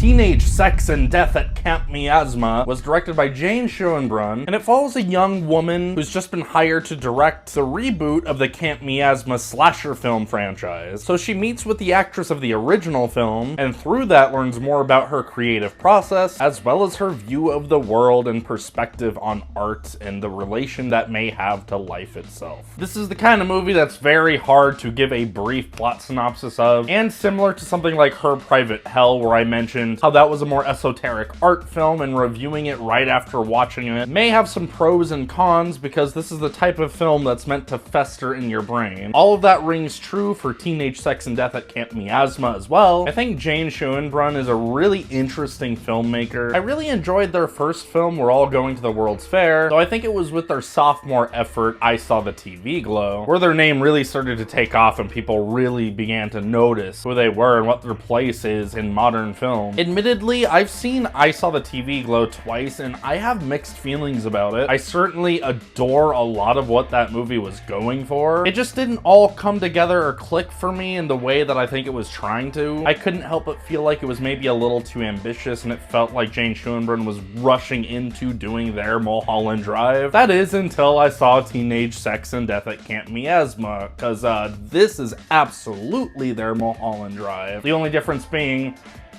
Teenage Sex and Death at Camp Miasma was directed by Jane Schoenbrun, and it follows a young woman who's just been hired to direct the reboot of the Camp Miasma slasher film franchise. So she meets with the actress of the original film, and through that learns more about her creative process, as well as her view of the world and perspective on art and the relation that may have to life itself. This is the kind of movie that's very hard to give a brief plot synopsis of, and similar to something like Her Private Hell, where I mentioned how that was a more esoteric art film, and reviewing it right after watching it may have some pros and cons because this is the type of film that's meant to fester in your brain. All of that rings true for Teenage Sex and Death at Camp Miasma as well. I think Jane Schoenbrun is a really interesting filmmaker. I really enjoyed their first film, We're All Going to the World's Fair, though I think it was with their sophomore effort, I Saw the TV Glow, where their name really started to take off and people really began to notice who they were and what their place is in modern film. Admittedly, I've seen I Saw the TV Glow twice and I have mixed feelings about it. I certainly adore a lot of what that movie was going for. It just didn't all come together or click for me in the way that I think it was trying to. I couldn't help but feel like it was maybe a little too ambitious, and it felt like Jane Schoenbrun was rushing into doing their Mulholland Drive. That is until I saw Teenage Sex and Death at Camp Miasma, because this is absolutely their Mulholland Drive. The only difference being,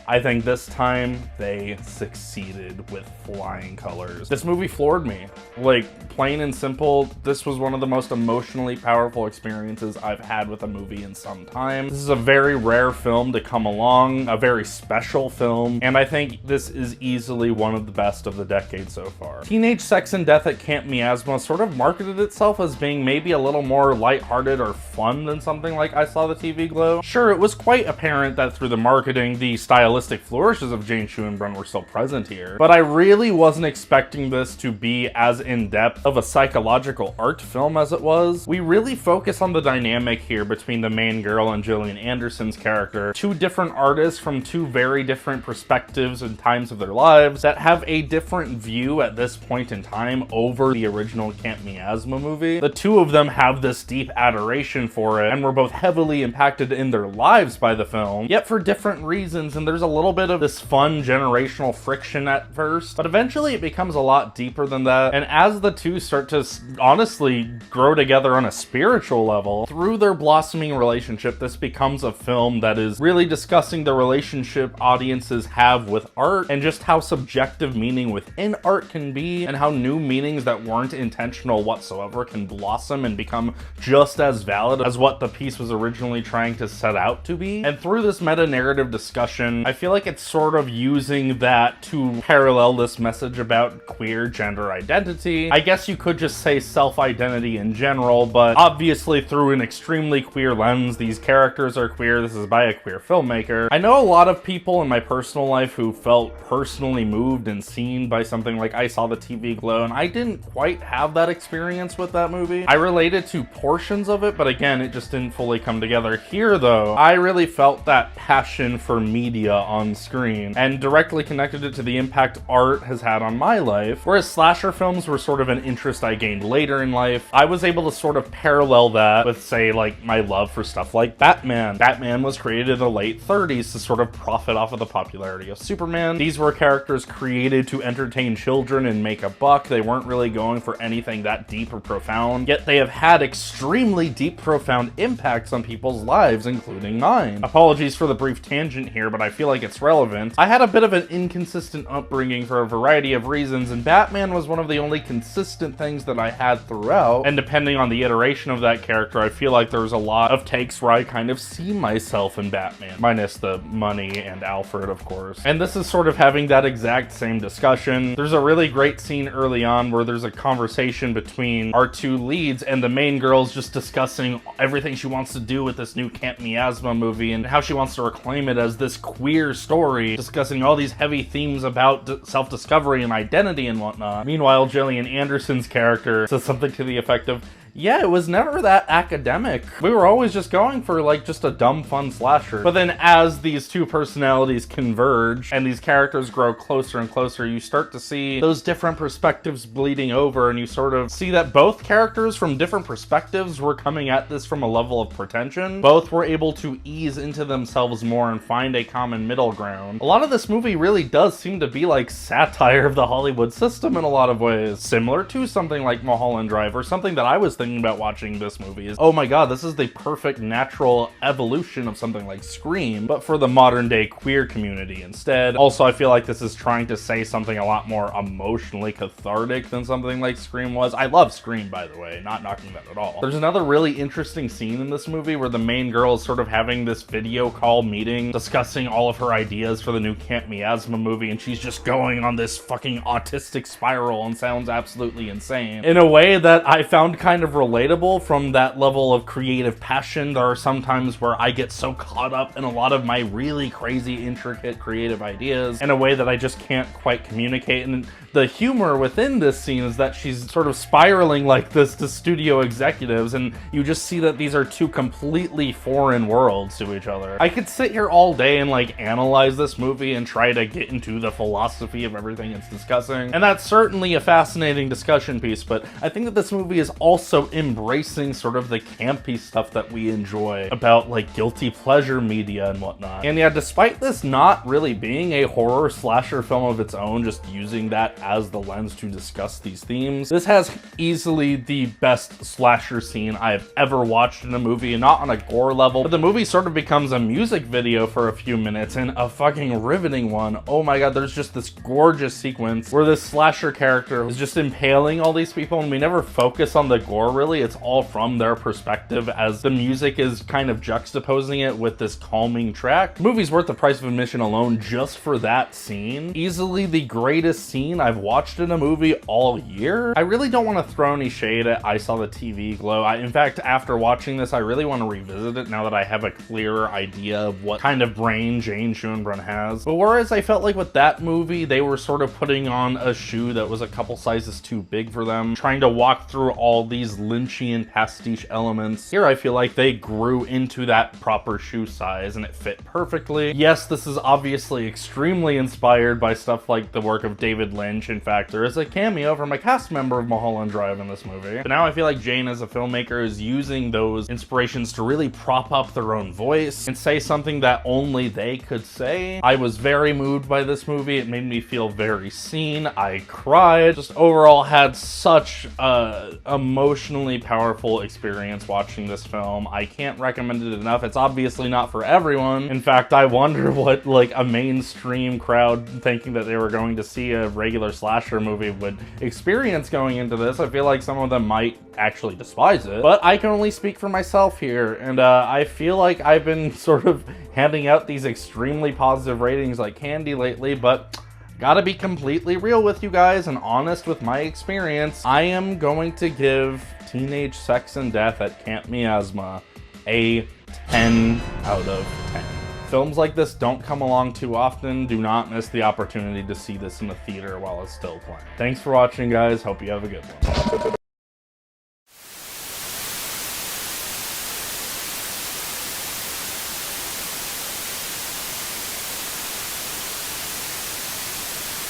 I think this time they succeeded with flying colors. This movie floored me. Like, plain and simple, this was one of the most emotionally powerful experiences I've had with a movie in some time. This is a very rare film to come along, a very special film, and I think this is easily one of the best of the decade so far. Teenage Sex and Death at Camp Miasma sort of marketed itself as being maybe a little more lighthearted or fun than something like I Saw the TV Glow. Sure, it was quite apparent that through the marketing, the stylistic flourishes of Jane Schoenbrun were still present here, but I really wasn't expecting this to be as in-depth of a psychological art film as it was. We really focus on the dynamic here between the main girl and Gillian Anderson's character, two different artists from two very different perspectives and times of their lives that have a different view at this point in time over the original Camp Miasma movie. The two of them have this deep adoration for it and were both heavily impacted in their lives by the film, yet for different reasons, and there's a little bit of this fun generational friction at first, but eventually it becomes a lot deeper than that, and as the two start to honestly grow together on a spiritual level, through their blossoming relationship, this becomes a film that is really discussing the relationship audiences have with art, and just how subjective meaning within art can be, and how new meanings that weren't intentional whatsoever can blossom and become just as valid as what the piece was originally trying to set out to be. And through this meta-narrative discussion, I feel like it's sort of using that to parallel this message about queer gender identity. I guess you could just say self-identity in general, but obviously through an extremely queer lens. These characters are queer, this is by a queer filmmaker. I know a lot of people in my personal life who felt personally moved and seen by something like I Saw the TV Glow, and I didn't quite have that experience with that movie. I related to portions of it, but again, it just didn't fully come together. Here though, I really felt that passion for media on screen and directly connected it to the impact art has had on my life. Whereas slasher films were sort of an interest I gained later in life, I was able to sort of parallel that with, say, like my love for stuff like Batman. Batman was created in the late 30s to sort of profit off of the popularity of Superman. These were characters created to entertain children and make a buck. They weren't really going for anything that deep or profound, yet they have had extremely deep, profound impacts on people's lives, including mine. Apologies for the brief tangent here, but I feel like it's relevant. I had a bit of an inconsistent upbringing for a variety of reasons, and Batman was one of the only consistent things that I had throughout, and depending on the iteration of that character, I feel like there's a lot of takes where I kind of see myself in Batman, minus the money and Alfred, of course. And this is sort of having that exact same discussion. There's a really great scene early on where there's a conversation between our two leads, and the main girl's just discussing everything she wants to do with this new Camp Miasma movie and how she wants to reclaim it as this queer story, discussing all these heavy themes about self-discovery and identity and whatnot. Meanwhile, Gillian Anderson's character says something to the effect of, yeah, it was never that academic. We were always just going for like just a dumb fun slasher. But then as these two personalities converge and these characters grow closer and closer, you start to see those different perspectives bleeding over, and you sort of see that both characters from different perspectives were coming at this from a level of pretension. Both were able to ease into themselves more and find a common middle ground. A lot of this movie really does seem to be like satire of the Hollywood system in a lot of ways, similar to something like Mulholland Drive, or something that I was thinking about watching this movie is, oh my god, this is the perfect natural evolution of something like Scream, but for the modern day queer community instead. Also, I feel like this is trying to say something a lot more emotionally cathartic than something like Scream was. I love Scream, by the way, not knocking that at all. There's another really interesting scene in this movie where the main girl is sort of having this video call meeting, discussing all of her ideas for the new Camp Miasma movie, and she's just going on this fucking autistic spiral and sounds absolutely insane in a way that I found kind of relatable from that level of creative passion. There are some times where I get so caught up in a lot of my really crazy, intricate, creative ideas in a way that I just can't quite communicate. And the humor within this scene is that she's sort of spiraling like this to studio executives, and you just see that these are two completely foreign worlds to each other. I could sit here all day and like analyze this movie and try to get into the philosophy of everything it's discussing, and that's certainly a fascinating discussion piece, but I think that this movie is also embracing sort of the campy stuff that we enjoy about like guilty pleasure media and whatnot. And yeah, despite this not really being a horror slasher film of its own, just using that as the lens to discuss these themes, this has easily the best slasher scene I've ever watched in a movie, and not on a gore level, but the movie sort of becomes a music video for a few minutes, and a fucking riveting one. Oh my god, there's just this gorgeous sequence where this slasher character is just impaling all these people, and we never focus on the gore really. It's all from their perspective as the music is kind of juxtaposing it with this calming track. The movie's worth the price of admission alone just for that scene. Easily the greatest scene I've watched in a movie all year. I really don't want to throw any shade at I Saw the TV Glow. In fact, after watching this, I really want to revisit it now that I have a clearer idea of what kind of brain Jane Schoenbrun has. But whereas I felt like with that movie, they were sort of putting on a shoe that was a couple sizes too big for them, trying to walk through all these Lynchian pastiche elements. Here, I feel like they grew into that proper shoe size and it fit perfectly. Yes, this is obviously extremely inspired by stuff like the work of David Lynch. In fact, there is a cameo from a cast member of Mulholland Drive in this movie. But now I feel like Jane as a filmmaker is using those inspirations to really prop up their own voice and say something that only they could say. I was very moved by this movie. It made me feel very seen. I cried. Just overall had such a emotionally powerful experience watching this film. I can't recommend it enough. It's obviously not for everyone. In fact, I wonder what like a mainstream crowd thinking that they were going to see a regular slasher movie would experience going into this. I feel like some of them might actually despise it, but I can only speak for myself here, and I feel like I've been sort of handing out these extremely positive ratings like candy lately, but gotta be completely real with you guys and honest with my experience. I am going to give Teenage Sex and Death at Camp Miasma a 10 out of 10. Films like this don't come along too often. Do not miss the opportunity to see this in the theater while it's still playing. Thanks for watching, guys. Hope you have a good one.